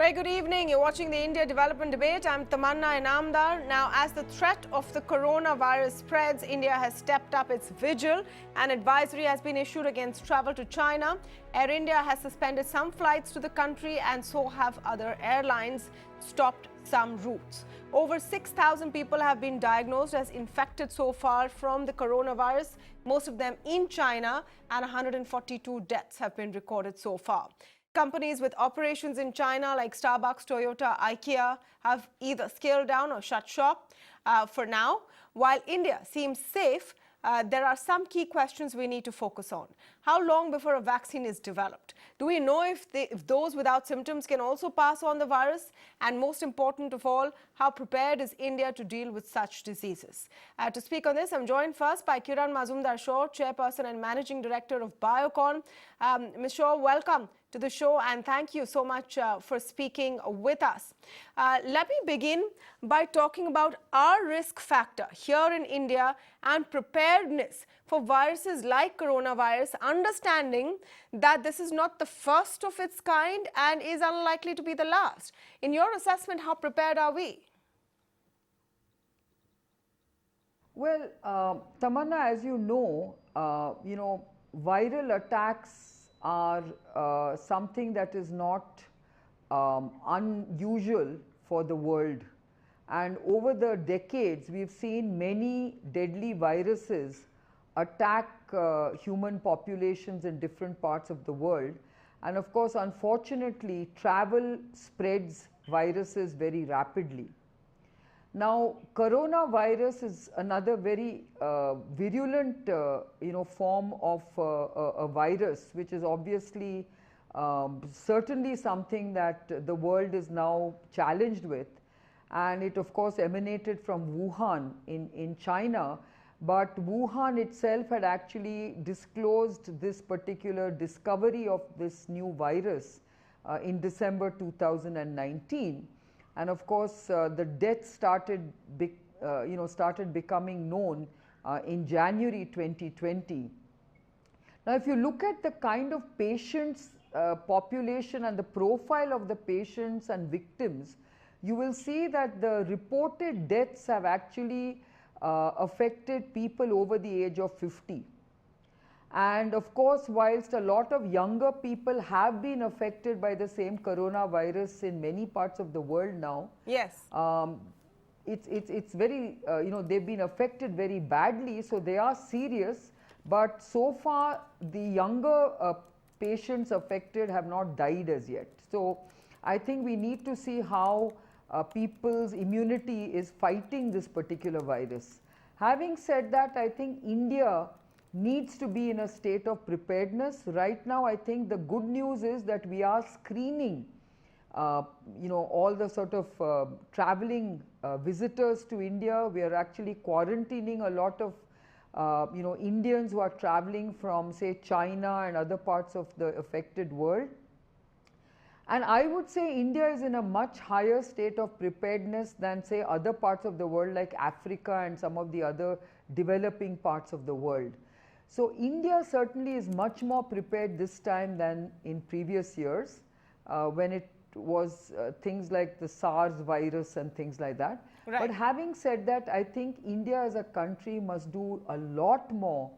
Very good evening. You're watching the India Development Debate. I'm Tamanna Inamdar. Now, as the threat of the coronavirus spreads, India has stepped up its vigil. An advisory has been issued against travel to China. Air India has suspended some flights to the country, and so have other airlines stopped some routes. Over 6,000 people have been diagnosed as infected so far from the coronavirus, most of them in China, and 142 deaths have been recorded so far. Companies with operations in China like Starbucks, Toyota, IKEA have either scaled down or shut shop for now. While India seems safe, there are some key questions we need to focus on. How long before a vaccine is developed? Do we know if those without symptoms can also pass on the virus? And most important of all, how prepared is India to deal with such diseases? To speak on this, I'm joined first by Kiran Mazumdar Shaw, Chairperson and Managing Director of Biocon. Ms. Shaw, welcome to the show, and thank you so much for speaking with us. Let me begin by talking about our risk factor here in India and preparedness for viruses like coronavirus, understanding that this is not the first of its kind and is unlikely to be the last. In your assessment, how prepared are we? Well, Tamanna, as you know, viral attacks are something that is not unusual for the world. And over the decades, we've seen many deadly viruses attack human populations in different parts of the world. And of course, unfortunately, travel spreads viruses very rapidly. Now, coronavirus is another very virulent, form of a virus, which is obviously certainly something that the world is now challenged with. And it, of course, emanated from Wuhan in China. But Wuhan itself had actually disclosed this particular discovery of this new virus in December 2019. And of course, the deaths started becoming known in January 2020. Now, if you look at the kind of patients population and the profile of the patients and victims, you will see that the reported deaths have actually affected people over the age of 50. And of course, whilst a lot of younger people have been affected by the same coronavirus in many parts of the world now, yes, it's very, they've been affected very badly, so they are serious. But so far, the younger patients affected have not died as yet. So I think we need to see how people's immunity is fighting this particular virus. Having said that, I think India needs to be in a state of preparedness. Right now, I think the good news is that we are screening, all the sort of traveling visitors to India. We are actually quarantining a lot of, Indians who are traveling from, say, China and other parts of the affected world. And I would say India is in a much higher state of preparedness than, say, other parts of the world like Africa and some of the other developing parts of the world. So India certainly is much more prepared this time than in previous years when it was things like the SARS virus and things like that. Right. But having said that, I think India as a country must do a lot more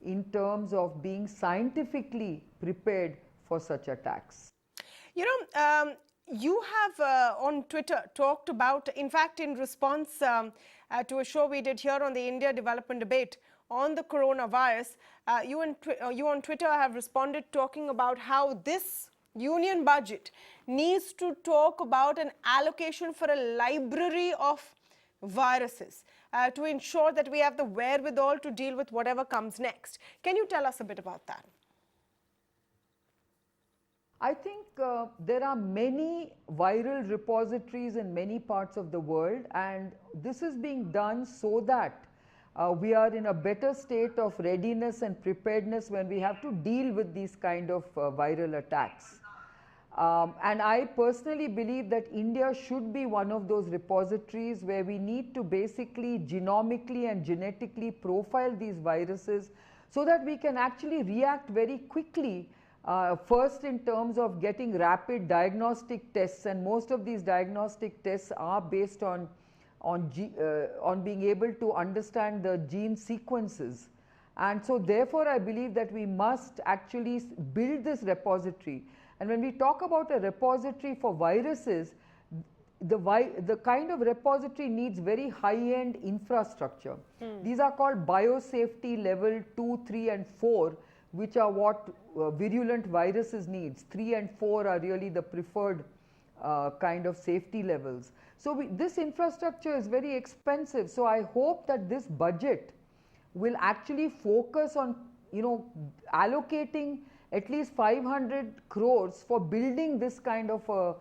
in terms of being scientifically prepared for such attacks. You know, you have on Twitter talked about, in fact, in response to a show we did here on the India Development Debate on the coronavirus, you on Twitter have responded talking about how this union budget needs to talk about an allocation for a library of viruses to ensure that we have the wherewithal to deal with whatever comes next. Can you tell us a bit about that? I think there are many viral repositories in many parts of the world, and this is being done so that we are in a better state of readiness and preparedness when we have to deal with these kind of viral attacks. And I personally believe that India should be one of those repositories where we need to basically genomically and genetically profile these viruses so that we can actually react very quickly First, in terms of getting rapid diagnostic tests, and most of these diagnostic tests are based on being able to understand the gene sequences. And so therefore, I believe that we must actually build this repository. And when we talk about a repository for viruses, the kind of repository needs very high-end infrastructure. These are called biosafety level 2, 3 and 4, which are what virulent viruses needs. 3 and 4 are really the preferred kind of safety levels. So this infrastructure is very expensive. So I hope that this budget will actually focus on, allocating at least 500 crores for building this kind of a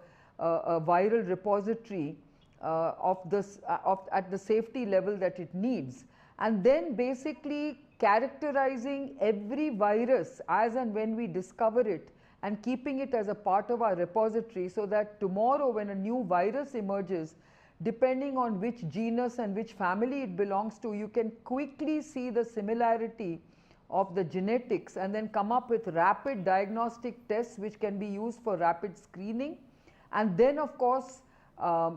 viral repository at the safety level that it needs, and then basically characterizing every virus as and when we discover it and keeping it as a part of our repository, so that tomorrow when a new virus emerges, depending on which genus and which family it belongs to, you can quickly see the similarity of the genetics and then come up with rapid diagnostic tests which can be used for rapid screening, and then of course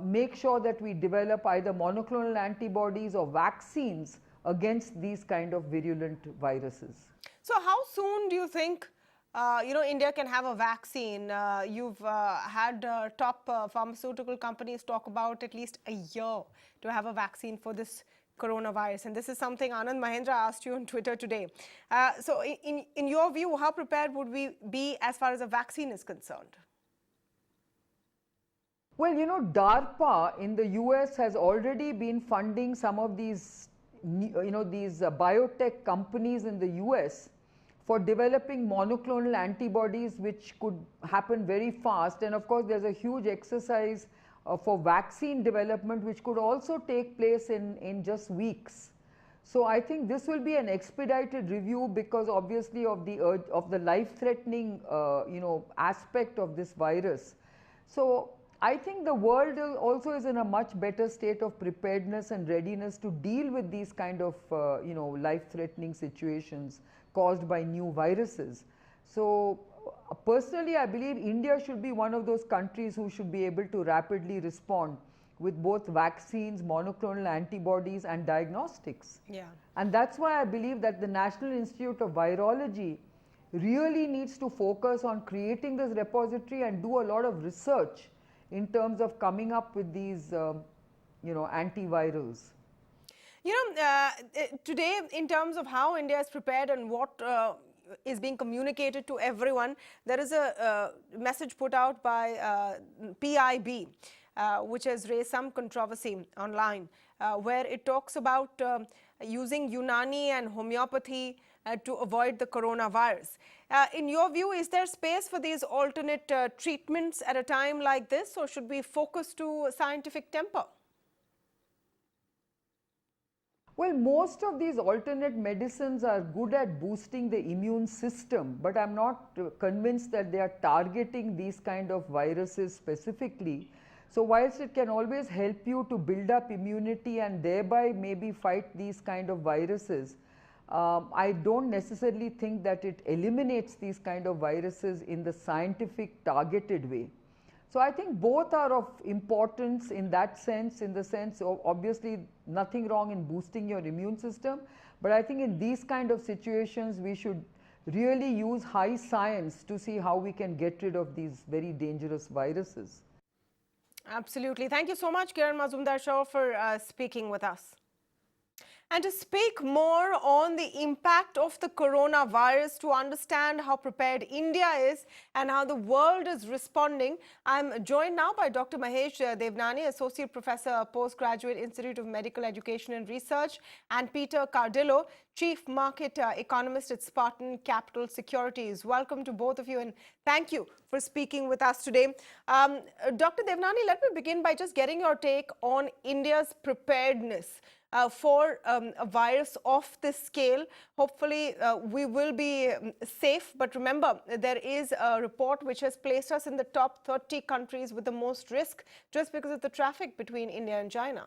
make sure that we develop either monoclonal antibodies or vaccines against these kind of virulent viruses. So how soon do you think India can have a vaccine? You've had top pharmaceutical companies talk about at least a year to have a vaccine for this coronavirus, and this is something Anand Mahendra asked you on Twitter today. So in your view, how prepared would we be as far as a vaccine is concerned? Well, DARPA in the US has already been funding some of these, these biotech companies in the US for developing monoclonal antibodies, which could happen very fast. And of course, there's a huge exercise for vaccine development, which could also take place in just weeks. So I think this will be an expedited review because obviously of the life-threatening, aspect of this virus. So I think the world also is in a much better state of preparedness and readiness to deal with these kind of, life-threatening situations caused by new viruses. So personally, I believe India should be one of those countries who should be able to rapidly respond with both vaccines, monoclonal antibodies and diagnostics. Yeah. And that's why I believe that the National Institute of Virology really needs to focus on creating this repository and do a lot of research in terms of coming up with these, antivirals. Today, in terms of how India is prepared and what is being communicated to everyone, there is a message put out by PIB, which has raised some controversy online, where it talks about using Unani and homeopathy to avoid the coronavirus. In your view, is there space for these alternate treatments at a time like this, or should we focus to scientific temper? Well, most of these alternate medicines are good at boosting the immune system, but I'm not convinced that they are targeting these kind of viruses specifically. So whilst it can always help you to build up immunity and thereby maybe fight these kind of viruses, I don't necessarily think that it eliminates these kind of viruses in the scientific targeted way. So I think both are of importance in that sense, in the sense of obviously nothing wrong in boosting your immune system, but I think in these kind of situations we should really use high science to see how we can get rid of these very dangerous viruses. Absolutely. Thank you so much, Kiran Mazumdar Shaw, for speaking with us. And to speak more on the impact of the coronavirus, to understand how prepared India is and how the world is responding, I'm joined now by Dr. Mahesh Devnani, Associate Professor, Postgraduate Institute of Medical Education and Research, and Peter Cardillo, Chief Market Economist at Spartan Capital Securities. Welcome to both of you, and thank you for speaking with us today. Dr. Devnani, let me begin by just getting your take on India's preparedness for a virus of this scale. Hopefully, we will be safe. But remember, there is a report which has placed us in the top 30 countries with the most risk just because of the traffic between India and China.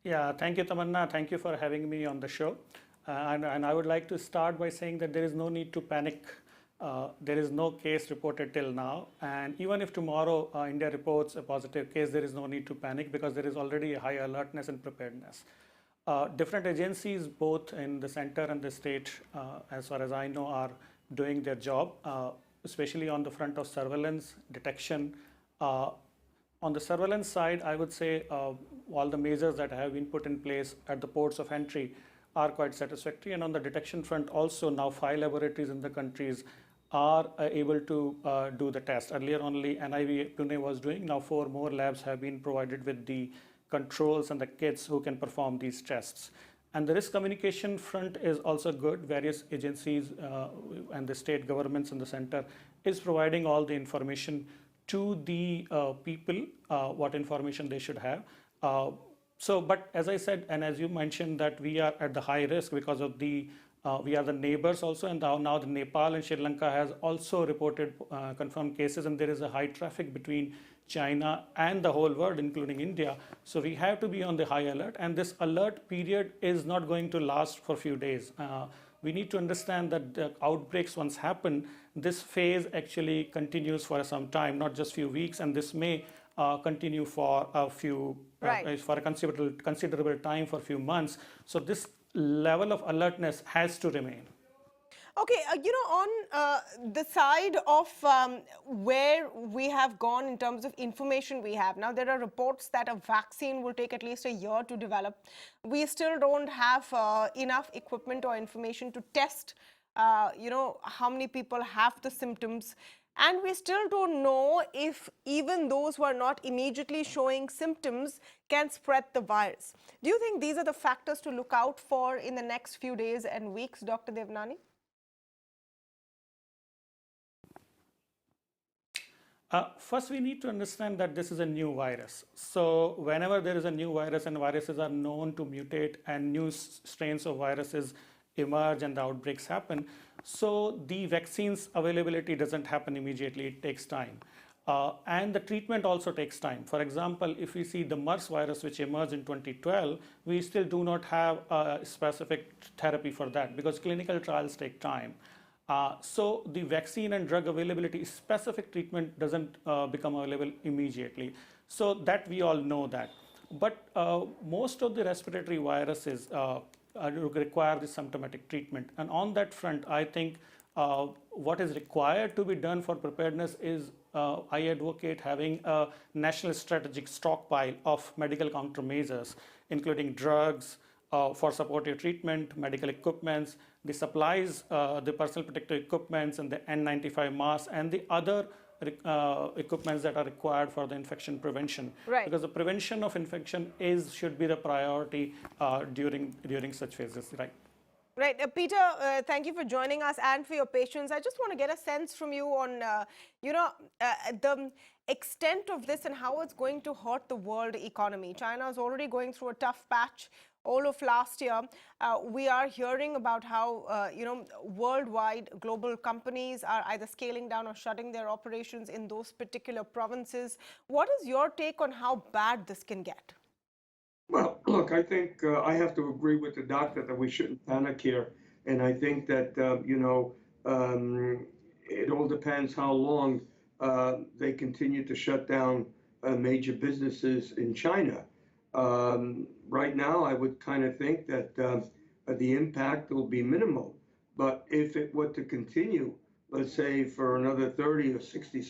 Yeah, thank you, Tamanna. Thank you for having me on the show. And I would like to start by saying that there is no need to panic. There is no case reported till now. And even if tomorrow India reports a positive case, there is no need to panic because there is already a high alertness and preparedness. Different agencies, both in the center and the state, as far as I know, are doing their job, especially on the front of surveillance, detection. On the surveillance side, I would say all the measures that have been put in place at the ports of entry are quite satisfactory. And on the detection front also, now 5 laboratories in the countries are able to do the test. Earlier only NIV Pune was doing, now 4 more labs have been provided with the controls and the kits who can perform these tests. And the risk communication front is also good. Various agencies and the state governments in the center is providing all the information to the people, what information they should have. But as I said, and as you mentioned, that we are at the high risk because of the, we are the neighbors also, and now the Nepal and Sri Lanka has also reported confirmed cases, and there is a high traffic between China and the whole world, including India. So we have to be on the high alert, and this alert period is not going to last for a few days. We need to understand that the outbreaks once happen, this phase actually continues for some time, not just few weeks, and this may continue for a few, for a considerable time, for a few months. So this level of alertness has to remain. Okay, on the side of where we have gone in terms of information we have, now there are reports that a vaccine will take at least a year to develop. We still don't have enough equipment or information to test, how many people have the symptoms. And we still don't know if even those who are not immediately showing symptoms can spread the virus. Do you think these are the factors to look out for in the next few days and weeks, Dr. Devnani? First, we need to understand that this is a new virus. So whenever there is a new virus and viruses are known to mutate and new strains of viruses emerge and the outbreaks happen, so the vaccines availability doesn't happen immediately, it takes time. And the treatment also takes time. For example, if we see the MERS virus which emerged in 2012, we still do not have a specific therapy for that because clinical trials take time. So the vaccine and drug availability, specific treatment doesn't become available immediately. So that we all know that. But most of the respiratory viruses require the symptomatic treatment. And on that front, I think what is required to be done for preparedness is I advocate having a national strategic stockpile of medical countermeasures, including drugs, for supportive treatment, medical equipments, the supplies, the personal protective equipments, and the N95 masks, and the other equipments that are required for the infection prevention. Right. Because the prevention of infection should be the priority during such phases, right? Right. Peter, thank you for joining us and for your patience. I just want to get a sense from you on, the extent of this and how it's going to hurt the world economy. China is already going through a tough patch. All of last year, we are hearing about how, worldwide global companies are either scaling down or shutting their operations in those particular provinces. What is your take on how bad this can get? Well, look, I think I have to agree with the doctor that we shouldn't panic here. And I think that, it all depends how long they continue to shut down major businesses in China. Right now, I would kind of think that the impact will be minimal. But if it were to continue, let's say for another 30 or 60,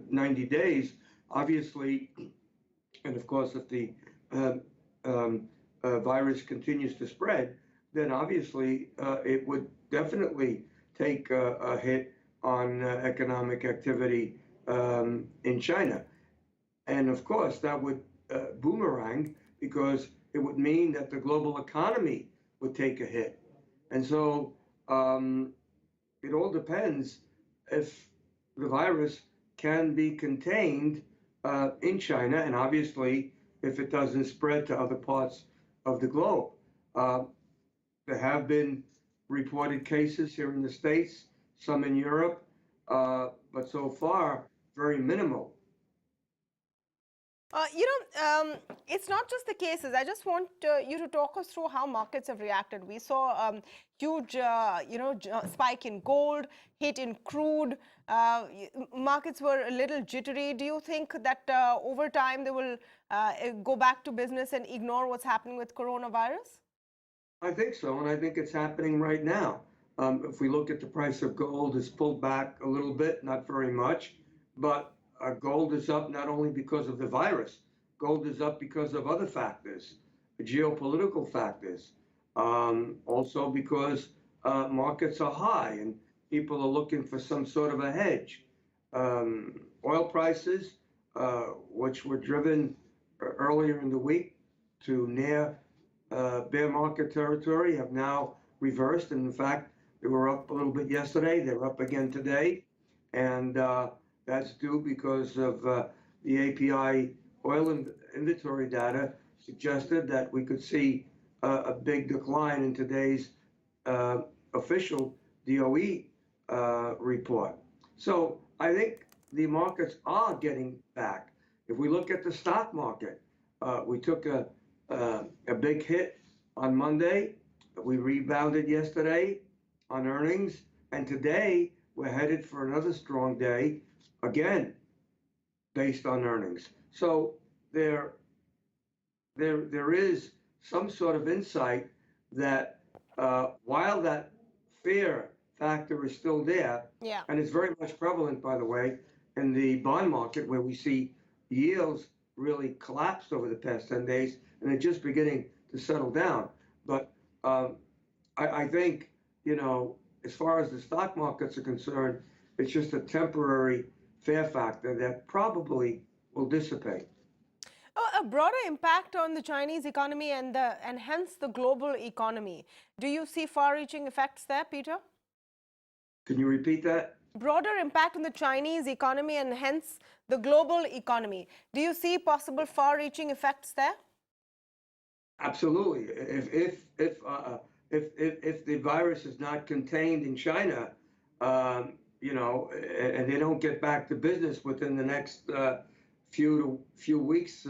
90 days, obviously, and of course, if the virus continues to spread, then obviously it would definitely take a hit on economic activity in China. And of course, that would boomerang because it would mean that the global economy would take a hit. And so it all depends if the virus can be contained in China, and obviously if it doesn't spread to other parts of the globe. There have been reported cases here in the States, some in Europe, but so far, very minimal. It's not just the cases. I just want you to talk us through how markets have reacted. We saw huge, spike in gold, hit in crude. Markets were a little jittery. Do you think that over time they will go back to business and ignore what's happening with coronavirus? I think so, and I think it's happening right now. If we look at the price of gold, it's pulled back a little bit, not very much, but gold is up not only because of the virus, gold is up because of other factors, geopolitical factors, also because markets are high and people are looking for some sort of a hedge. Oil prices, which were driven earlier in the week to near bear market territory, have now reversed. And in fact, they were up a little bit yesterday. They're up again today. And that's due because of the API oil inventory data suggested that we could see a big decline in today's official DOE report. So I think the markets are getting back. If we look at the stock market, we took a big hit on Monday. We rebounded yesterday on earnings, and today we're headed for another strong day, again, based on earnings. So there is some sort of insight that while that fear factor is still there, Yeah. and it's very much prevalent, by the way, in the bond market where we see yields really collapsed over the past 10 days, and they're just beginning to settle down. But I think, as far as the stock markets are concerned, it's just a temporary fear factor that probably will dissipate. A broader impact on the Chinese economy and hence the global economy. Do you see far-reaching effects there, Peter? Can you repeat that? Broader impact on the Chinese economy and hence the global economy. Do you see possible far-reaching effects there? Absolutely. If the virus is not contained in China, and they don't get back to business within the next few weeks,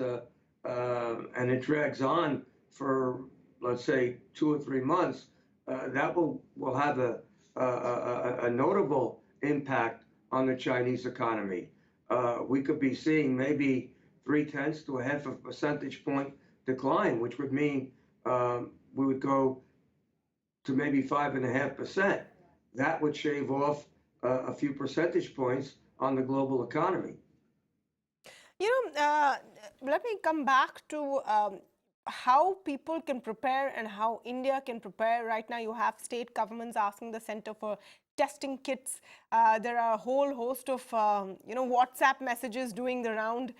and it drags on for, let's say, 2 or 3 months, that will have a notable impact on the Chinese economy. We could be seeing maybe 0.3 to a half a percentage point decline, which would mean we would go to maybe 5.5%. That would shave off a few percentage points on the global economy. Let me come back to how people can prepare and how India can prepare. Right now, you have state governments asking the Center for testing kits. There are a whole host of WhatsApp messages doing the round.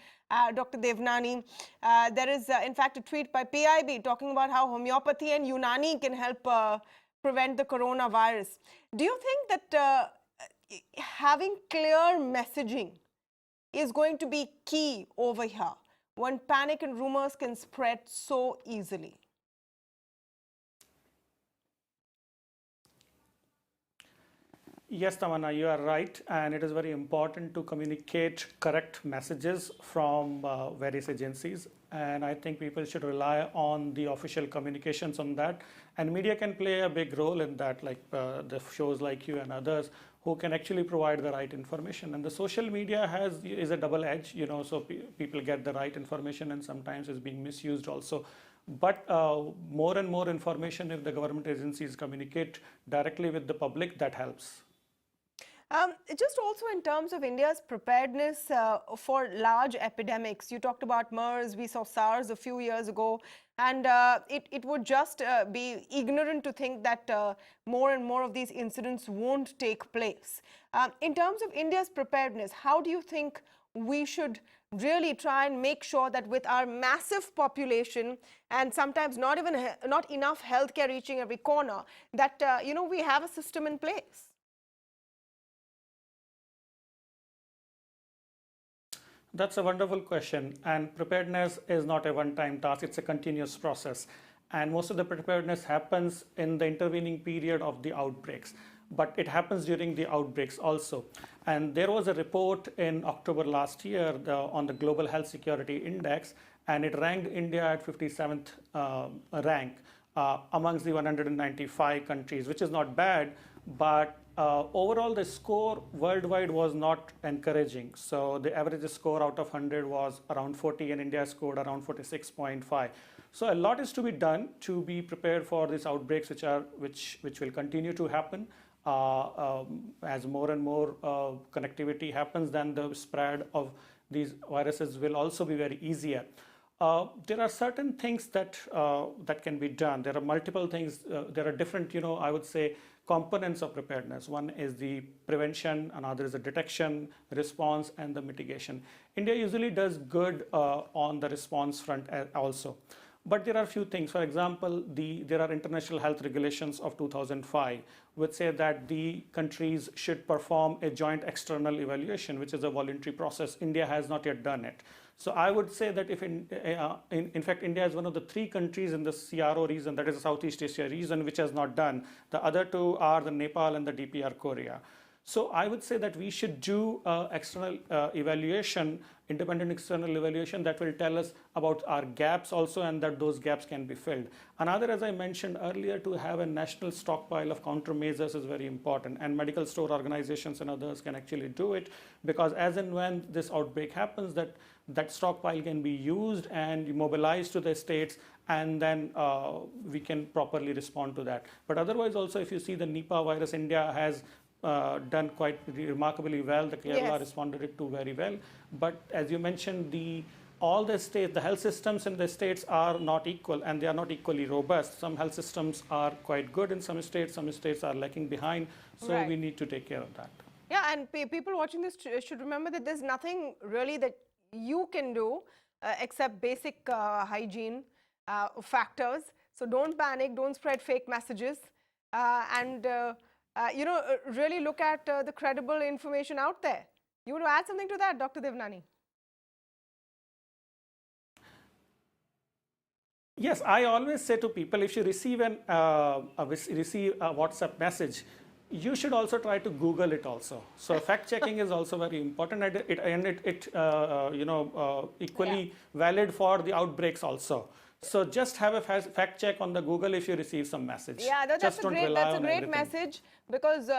Dr. Devnani, there is in fact a tweet by PIB talking about how homeopathy and Unani can help prevent the coronavirus. Do you think that having clear messaging is going to be key over here when panic and rumors can spread so easily? Yes, Tamanna, you are right, and it is very important to communicate correct messages from various agencies, and I think people should rely on the official communications on that, and media can play a big role in that, like the shows like you and others who can actually provide the right information. And the social media is a double edge, so people get the right information and sometimes it's being misused also. But more and more information, if the government agencies communicate directly with the public, that helps. Just also in terms of India's preparedness for large epidemics, you talked about MERS, we saw SARS a few years ago, and it would just be ignorant to think that more and more of these incidents won't take place. In terms of India's preparedness, how do you think we should really try and make sure that with our massive population and sometimes not enough healthcare reaching every corner, that we have a system in place? That's a wonderful question, and preparedness is not a one-time task, it's a continuous process. And most of the preparedness happens in the intervening period of the outbreaks, but it happens during the outbreaks also. And there was a report in October last year on the Global Health Security Index, and it ranked India at 57th rank amongst the 195 countries, which is not bad, but overall the score worldwide was not encouraging. So the average score out of 100 was around 40, and India scored around 46.5. So a lot is to be done to be prepared for these outbreaks, which will continue to happen. As more and more connectivity happens, then the spread of these viruses will also be very easier. There are certain things that can be done. There are multiple things. There are different, I would say, components of preparedness. One is the prevention, another is the detection, response, and the mitigation. India usually does good on the response front also. But there are a few things. For example, there are international health regulations of 2005, which say that the countries should perform a joint external evaluation, which is a voluntary process. India has not yet done it. So I would say that if in fact, India is one of the 3 countries in the CRO region, that is the Southeast Asia region, which has not done. The other 2 are the Nepal and the DPR Korea. So I would say that we should do external evaluation, independent external evaluation that will tell us about our gaps also, and that those gaps can be filled. Another, as I mentioned earlier, to have a national stockpile of countermeasures is very important, and medical store organizations and others can actually do it, because as and when this outbreak happens, that stockpile can be used and mobilized to the states, and then we can properly respond to that. But otherwise also, if you see the Nipah virus, India has done quite remarkably well. The Kerala responded it to very well. But as you mentioned, all the states, the health systems in the states are not equal, and they are not equally robust. Some health systems are quite good in some states are lacking behind. So we need to take care of that. Yeah, and people watching this should remember that there's nothing really that you can do except basic hygiene factors. So don't panic, don't spread fake messages, and really look at the credible information out there. You want to add something to that, Dr. Devnani? Yes, I always say to people, if you receive a WhatsApp message, you should also try to Google it also. So fact checking is also very important, and it equally valid for the outbreaks also. So just have a fact check on the Google if you receive some message. Yeah, that's a great message, because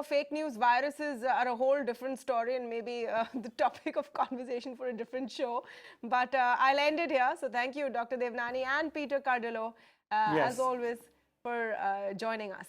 fake news, viruses are a whole different story, and maybe the topic of conversation for a different show. But I'll end it here. So thank you, Dr. Devnani and Peter Cardillo, as always, for joining us.